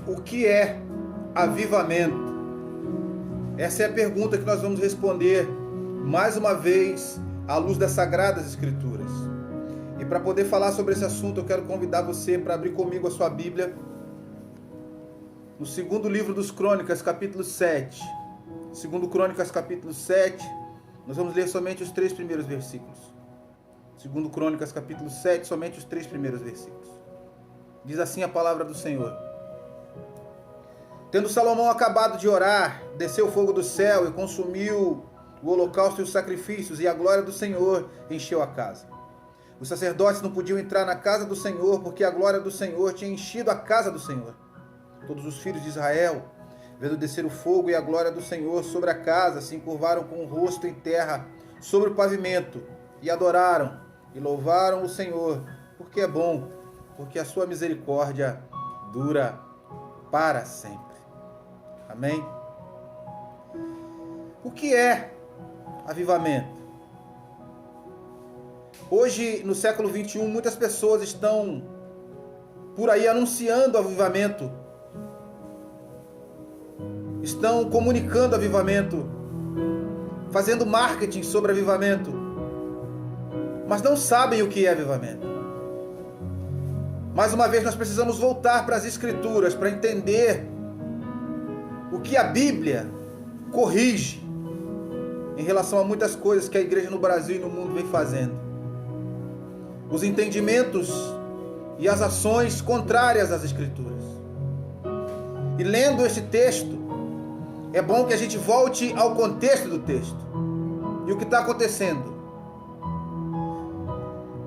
O que é avivamento? Essa é a pergunta que nós vamos responder mais uma vez à luz das Sagradas Escrituras. E para poder falar sobre esse assunto, eu quero convidar você para abrir comigo a sua Bíblia no segundo livro dos Crônicas, capítulo 7. Segundo Crônicas, capítulo 7, nós vamos ler somente os 3 primeiros versículos. Segundo Crônicas, capítulo 7, somente os 3 primeiros versículos. Diz assim a palavra do Senhor. Tendo Salomão acabado de orar, desceu o fogo do céu e consumiu o holocausto e os sacrifícios, e a glória do Senhor encheu a casa. Os sacerdotes não podiam entrar na casa do Senhor, porque a glória do Senhor tinha enchido a casa do Senhor. Todos os filhos de Israel, vendo descer o fogo e a glória do Senhor sobre a casa, se encurvaram com o rosto em terra sobre o pavimento, e adoraram e louvaram o Senhor, porque é bom, porque a sua misericórdia dura para sempre. Amém? O que é avivamento? Hoje, no século 21, muitas pessoas estão por aí anunciando avivamento, estão comunicando avivamento, fazendo marketing sobre avivamento, mas não sabem o que é avivamento. Mais uma vez, nós precisamos voltar para as Escrituras para entender o que a Bíblia corrige em relação a muitas coisas que a igreja no Brasil e no mundo vem fazendo. Os entendimentos e as ações contrárias às Escrituras. E lendo este texto, é bom que a gente volte ao contexto do texto. E o que está acontecendo?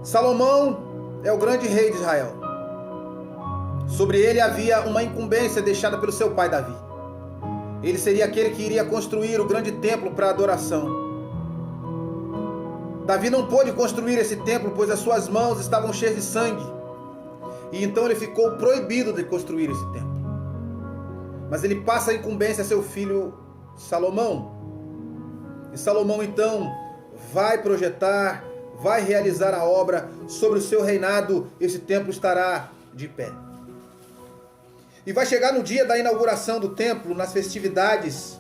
Salomão é o grande rei de Israel. Sobre ele havia uma incumbência deixada pelo seu pai Davi. Ele seria aquele que iria construir o grande templo para adoração. Davi não pôde construir esse templo, pois as suas mãos estavam cheias de sangue. E então ele ficou proibido de construir esse templo. Mas ele passa a incumbência a seu filho Salomão. E Salomão então vai projetar, vai realizar a obra. Sobre o seu reinado, esse templo estará de pé. E vai chegar no dia da inauguração do templo, nas festividades,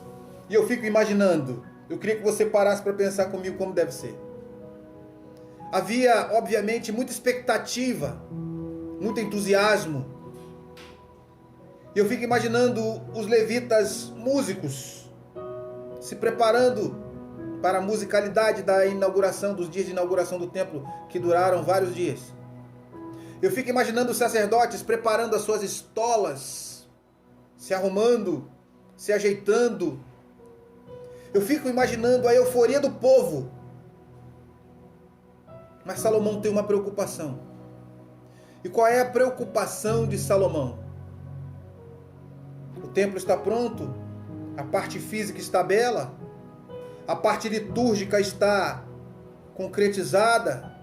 e eu fico imaginando, eu queria que você parasse para pensar comigo como deve ser. Havia, obviamente, muita expectativa, muito entusiasmo. E eu fico imaginando os levitas músicos se preparando para a musicalidade da inauguração, dos dias de inauguração do templo, que duraram vários dias. Eu fico imaginando os sacerdotes preparando as suas estolas, se arrumando, se ajeitando. Eu fico imaginando a euforia do povo. Mas Salomão tem uma preocupação. E qual é a preocupação de Salomão? O templo está pronto, a parte física está bela, a parte litúrgica está concretizada,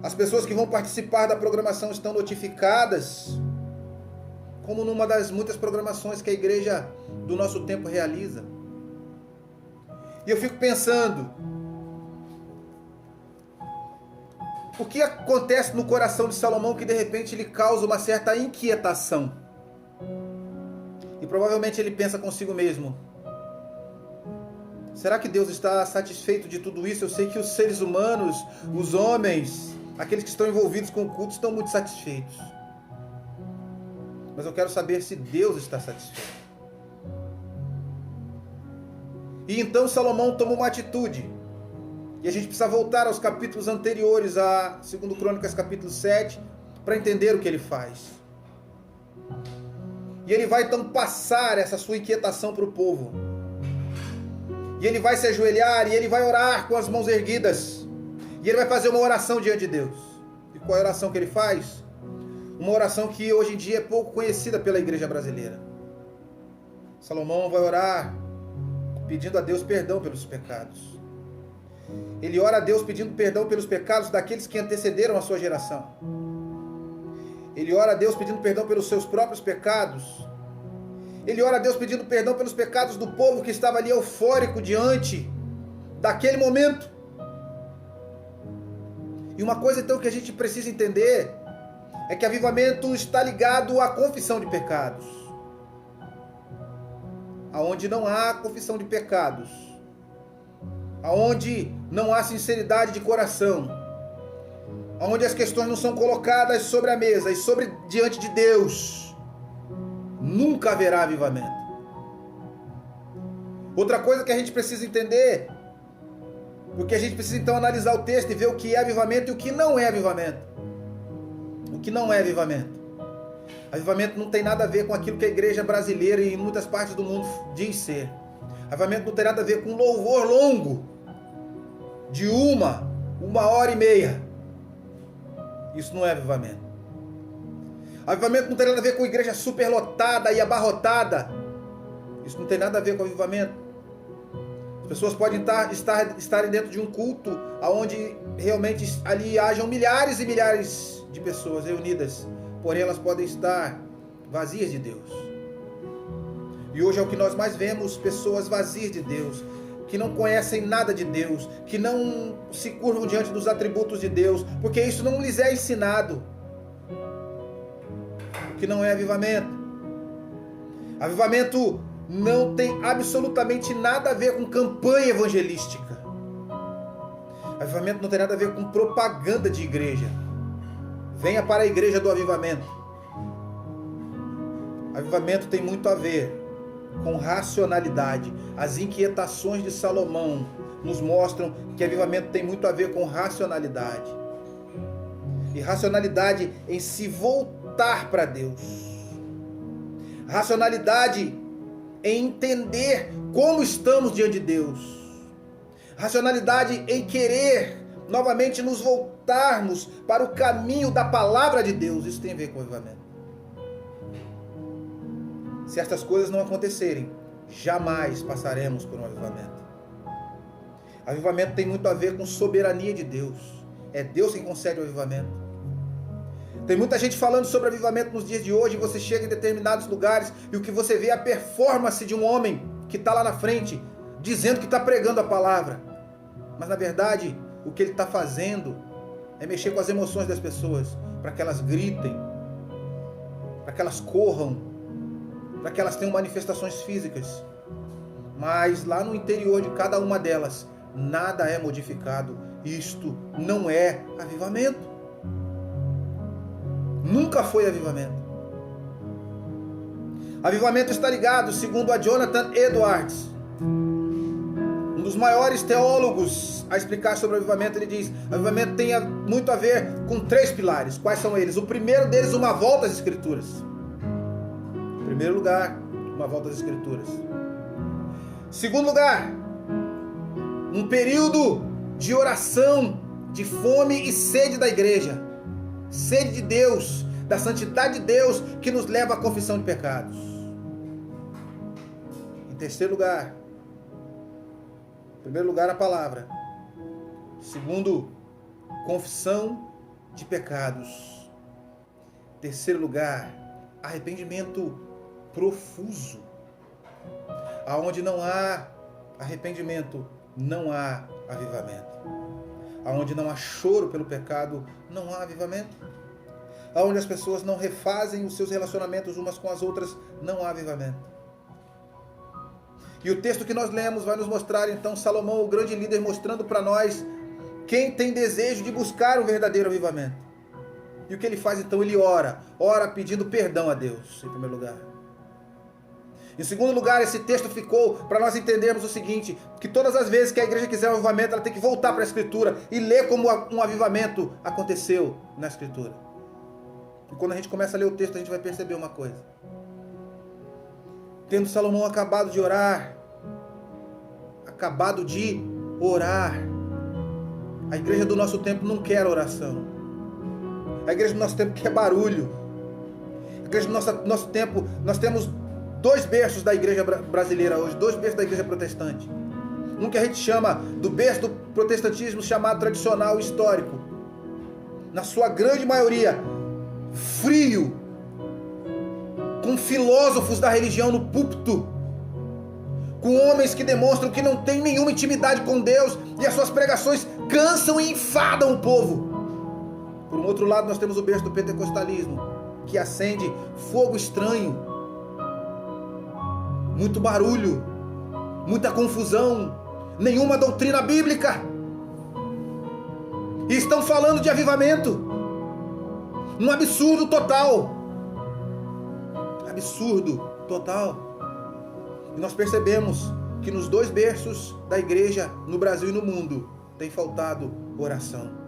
as pessoas que vão participar da programação estão notificadas, como numa das muitas programações que a igreja do nosso tempo realiza. E eu fico pensando, o que acontece no coração de Salomão que de repente lhe causa uma certa inquietação? E provavelmente ele pensa consigo mesmo, será que Deus está satisfeito de tudo isso? Eu sei que os seres humanos, os homens, aqueles que estão envolvidos com o culto estão muito satisfeitos. Mas eu quero saber se Deus está satisfeito. E então Salomão toma uma atitude. E a gente precisa voltar aos capítulos anteriores, a 2 Crônicas capítulo 7, para entender o que ele faz. E ele vai então passar essa sua inquietação para o povo. E ele vai se ajoelhar e ele vai orar com as mãos erguidas. E ele vai fazer uma oração diante de Deus. E qual é a oração que ele faz? Uma oração que hoje em dia é pouco conhecida pela igreja brasileira. Salomão vai orar pedindo a Deus perdão pelos pecados. Ele ora a Deus pedindo perdão pelos pecados daqueles que antecederam a sua geração. Ele ora a Deus pedindo perdão pelos seus próprios pecados. Ele ora a Deus pedindo perdão pelos pecados do povo que estava ali eufórico diante daquele momento. E uma coisa então que a gente precisa entender é que avivamento está ligado à confissão de pecados. Aonde não há confissão de pecados, aonde não há sinceridade de coração, aonde as questões não são colocadas sobre a mesa e diante de Deus, nunca haverá avivamento. Outra coisa que a gente precisa entender, porque a gente precisa então analisar o texto e ver o que é avivamento e o que não é avivamento. O que não é avivamento? Avivamento não tem nada a ver com aquilo que a igreja brasileira e em muitas partes do mundo diz ser. Avivamento não tem nada a ver com louvor longo de uma hora e meia. Isso não é avivamento. Avivamento não tem nada a ver com igreja superlotada e abarrotada. Isso não tem nada a ver com avivamento. As pessoas podem estarem dentro de um culto onde realmente ali hajam milhares e milhares de pessoas reunidas, porém elas podem estar vazias de Deus. E hoje é o que nós mais vemos, pessoas vazias de Deus, que não conhecem nada de Deus, que não se curvam diante dos atributos de Deus, porque isso não lhes é ensinado. O que não é avivamento. Avivamento não tem absolutamente nada a ver com campanha evangelística. Avivamento não tem nada a ver com propaganda de igreja. Venha para a igreja do avivamento. Avivamento tem muito a ver com racionalidade. As inquietações de Salomão nos mostram que avivamento tem muito a ver com racionalidade. E racionalidade em se voltar para Deus. Racionalidade em entender como estamos diante de Deus. Racionalidade em querer novamente nos voltarmos para o caminho da palavra de Deus. Isso tem a ver com avivamento. Se estas coisas não acontecerem, jamais passaremos por um avivamento. Avivamento tem muito a ver com soberania de Deus. É Deus quem concede o avivamento. Tem muita gente falando sobre avivamento nos dias de hoje, e você chega em determinados lugares e o que você vê é a performance de um homem que está lá na frente, dizendo que está pregando a palavra. Mas na verdade, o que ele está fazendo é mexer com as emoções das pessoas, para que elas gritem, para que elas corram, para que elas tenham manifestações físicas. Mas lá no interior de cada uma delas, nada é modificado. Isto não é avivamento. Nunca foi avivamento. Avivamento está ligado, segundo a Jonathan Edwards, um dos maiores teólogos a explicar sobre o avivamento. Ele diz: avivamento tem muito a ver com 3 pilares. Quais são eles? O primeiro deles, uma volta às Escrituras. Em primeiro lugar, uma volta às Escrituras. Segundo lugar, um período de oração, de fome e sede da igreja. Sede de Deus, da santidade de Deus, que nos leva à confissão de pecados. Em terceiro lugar, em primeiro lugar, a palavra. Segundo, confissão de pecados. Em terceiro lugar, arrependimento profuso. Aonde não há arrependimento, não há avivamento. Aonde não há choro pelo pecado, não há avivamento. Aonde as pessoas não refazem os seus relacionamentos umas com as outras, não há avivamento. E o texto que nós lemos vai nos mostrar então Salomão, o grande líder, mostrando para nós quem tem desejo de buscar um verdadeiro avivamento. E o que ele faz então? Ele ora pedindo perdão a Deus, em primeiro lugar. Em segundo lugar, esse texto ficou para nós entendermos o seguinte, que todas as vezes que a igreja quiser um avivamento, ela tem que voltar para a Escritura e ler como um avivamento aconteceu na Escritura. E quando a gente começa a ler o texto, a gente vai perceber uma coisa. Tendo Salomão acabado de orar, a igreja do nosso tempo não quer oração. A igreja do nosso tempo quer barulho. A igreja do nosso tempo, nós temos 2 berços da igreja brasileira hoje, 2 berços da igreja protestante. Um que a gente chama do berço do protestantismo, chamado tradicional histórico. Na sua grande maioria, frio, com filósofos da religião no púlpito, com homens que demonstram que não têm nenhuma intimidade com Deus, e as suas pregações cansam e enfadam o povo, Por um outro lado, nós temos o berço do pentecostalismo, que acende fogo estranho, muito barulho, muita confusão, nenhuma doutrina bíblica. E estão falando de avivamento, um absurdo total. Absurdo total. E nós percebemos que nos dois berços da igreja, no Brasil e no mundo, tem faltado oração,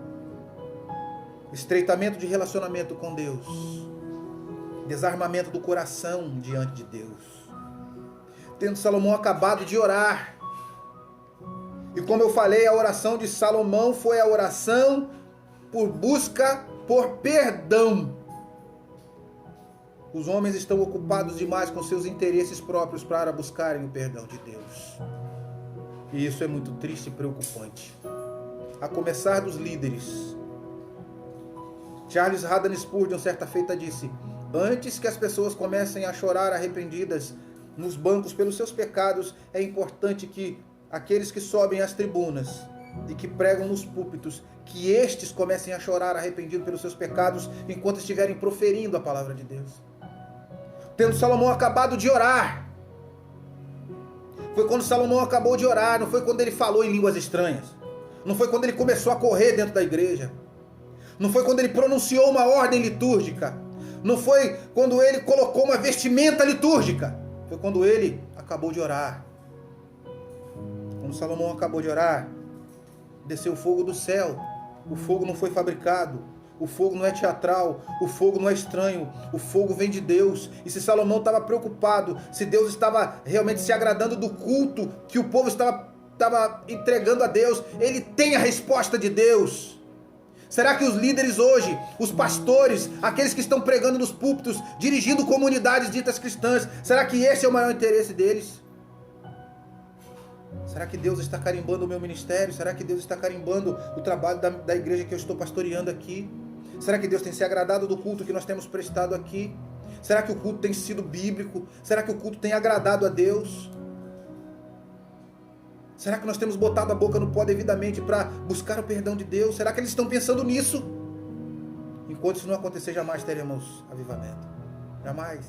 estreitamento de relacionamento com Deus, desarmamento do coração diante de Deus. Tendo Salomão acabado de orar, e como eu falei, a oração de Salomão foi a oração por busca por perdão. Os homens estão ocupados demais com seus interesses próprios para buscarem o perdão de Deus. E isso é muito triste e preocupante. A começar dos líderes. Charles Haddon Spurgeon, certa feita, disse: antes que as pessoas comecem a chorar arrependidas nos bancos pelos seus pecados, é importante que aqueles que sobem às tribunas e que pregam nos púlpitos, que estes comecem a chorar arrependidos pelos seus pecados enquanto estiverem proferindo a palavra de Deus. Tendo Salomão acabado de orar, foi quando Salomão acabou de orar, não foi quando ele falou em línguas estranhas, não foi quando ele começou a correr dentro da igreja, não foi quando ele pronunciou uma ordem litúrgica, não foi quando ele colocou uma vestimenta litúrgica, foi quando ele acabou de orar. Quando Salomão acabou de orar, desceu o fogo do céu. O fogo não foi fabricado, o fogo não é teatral, o fogo não é estranho, o fogo vem de Deus. E se Salomão estava preocupado, se Deus estava realmente se agradando do culto que o povo estava entregando a Deus, ele tem a resposta de Deus. Será que os líderes hoje, os pastores, aqueles que estão pregando nos púlpitos, dirigindo comunidades ditas cristãs, será que esse é o maior interesse deles? Será que Deus está carimbando o meu ministério? Será que Deus está carimbando o trabalho da igreja que eu estou pastoreando aqui? Será que Deus tem se agradado do culto que nós temos prestado aqui? Será que o culto tem sido bíblico? Será que o culto tem agradado a Deus? Será que nós temos botado a boca no pó devidamente para buscar o perdão de Deus? Será que eles estão pensando nisso? Enquanto isso não acontecer, jamais teremos avivamento. Jamais.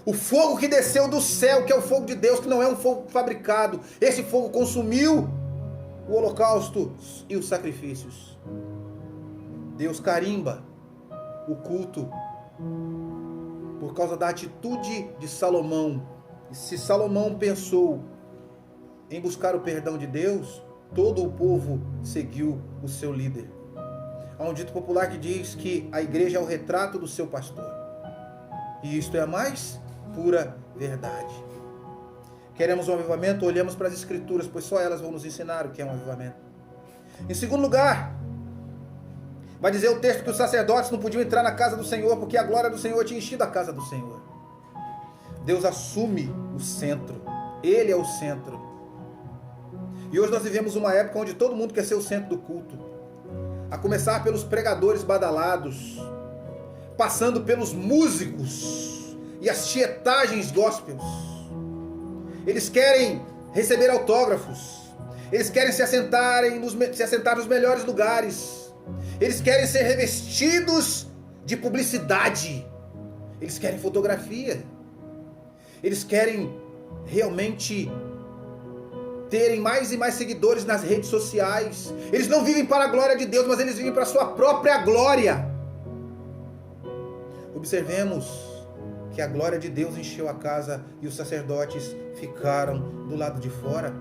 O fogo que desceu do céu, que é o fogo de Deus, que não é um fogo fabricado, esse fogo consumiu o holocausto e os sacrifícios. Deus carimba o culto por causa da atitude de Salomão. E se Salomão pensou em buscar o perdão de Deus, todo o povo seguiu o seu líder. Há um dito popular que diz que a igreja é o retrato do seu pastor. E isto é a mais pura verdade. Queremos um avivamento? Olhamos para as escrituras, pois só elas vão nos ensinar o que é um avivamento. Em segundo lugar, vai dizer o texto que os sacerdotes não podiam entrar na casa do Senhor, porque a glória do Senhor tinha enchido a casa do Senhor. Deus assume o centro. Ele é o centro. E hoje nós vivemos uma época onde todo mundo quer ser o centro do culto. A começar pelos pregadores badalados, passando pelos músicos e as tietagens gospels. Eles querem receber autógrafos. Eles querem se assentar nos melhores lugares. Eles querem ser revestidos de publicidade. Eles querem fotografia. Eles querem realmente terem mais e mais seguidores nas redes sociais. Eles não vivem para a glória de Deus, mas eles vivem para a sua própria glória. Observemos que a glória de Deus encheu a casa e os sacerdotes ficaram do lado de fora.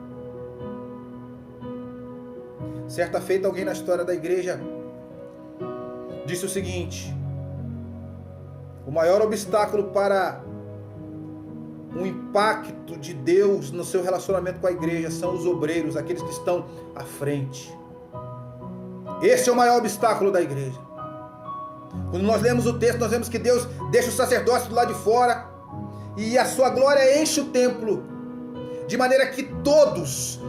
Certa feita, alguém na história da igreja disse o seguinte: o maior obstáculo para um impacto de Deus no seu relacionamento com a igreja são os obreiros, aqueles que estão à frente. Esse é o maior obstáculo da igreja. Quando nós lemos o texto, nós vemos que Deus deixa os sacerdotes do lado de fora e a sua glória enche o templo, de maneira que todos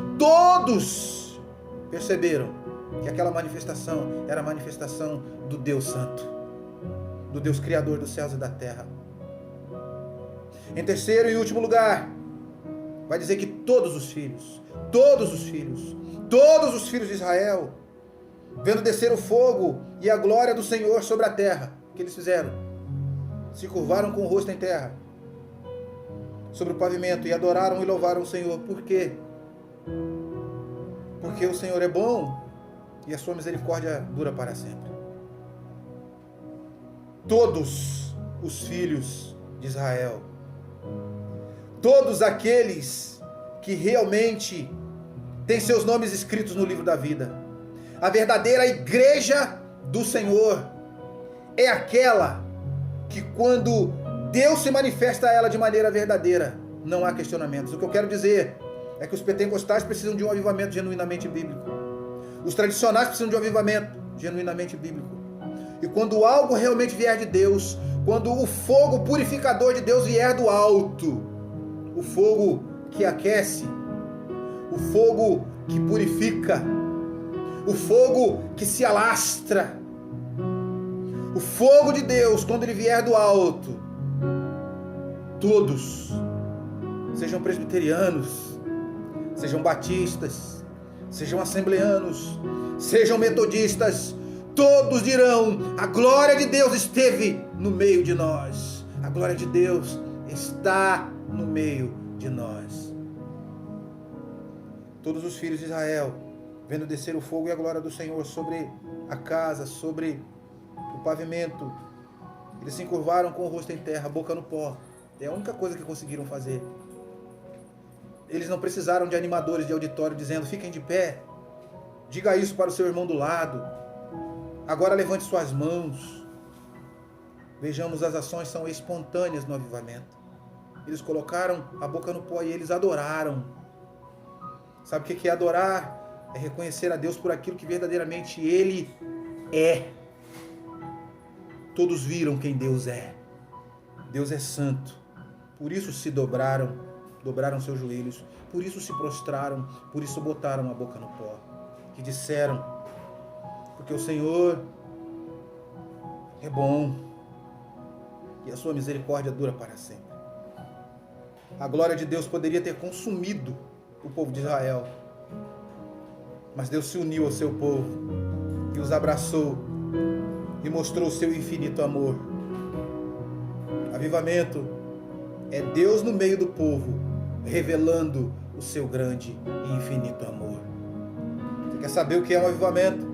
perceberam que aquela manifestação era a manifestação do Deus Santo, do Deus Criador dos céus e da terra. Em terceiro e último lugar, vai dizer que todos os filhos de Israel vendo descer o fogo e a glória do Senhor sobre a terra. O que eles fizeram? Se curvaram com o rosto em terra, sobre o pavimento, e adoraram e louvaram o Senhor. Por quê? Porque o Senhor é bom e a sua misericórdia dura para sempre. Todos os filhos de Israel, todos aqueles que realmente têm seus nomes escritos no livro da vida, a verdadeira igreja do Senhor é aquela que, quando Deus se manifesta a ela de maneira verdadeira, não há questionamentos. O que eu quero dizer é que os pentecostais precisam de um avivamento genuinamente bíblico. Os tradicionais precisam de um avivamento genuinamente bíblico. E quando algo realmente vier de Deus, quando o fogo purificador de Deus vier do alto, o fogo que aquece, o fogo que purifica, o fogo que se alastra, o fogo de Deus, quando ele vier do alto, todos, sejam presbiterianos, sejam batistas, sejam assembleanos, sejam metodistas, todos dirão: a glória de Deus esteve no meio de nós. A glória de Deus está no meio de nós. Todos os filhos de Israel, vendo descer o fogo e a glória do Senhor sobre a casa, sobre o pavimento, eles se encurvaram com o rosto em terra, a boca no pó. É a única coisa que conseguiram fazer. Eles não precisaram de animadores de auditório dizendo: fiquem de pé, diga isso para o seu irmão do lado, agora levante suas mãos. Vejamos, as ações são espontâneas no avivamento. Eles colocaram a boca no pó e eles adoraram. Sabe o que é adorar? É reconhecer a Deus por aquilo que verdadeiramente Ele é. Todos viram quem Deus é. Deus é santo. Por isso se dobraram seus joelhos, por isso se prostraram, por isso botaram a boca no pó. Que disseram: porque o Senhor é bom e a sua misericórdia dura para sempre. A glória de Deus poderia ter consumido o povo de Israel, mas Deus se uniu ao seu povo e os abraçou e mostrou o seu infinito amor. Avivamento é Deus no meio do povo, revelando o seu grande e infinito amor. Você quer saber o que é um avivamento?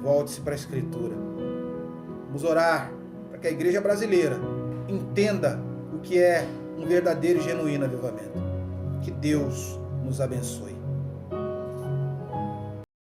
Volte-se para a Escritura. Vamos orar para que a igreja brasileira entenda o que é um verdadeiro e genuíno avivamento. Que Deus nos abençoe.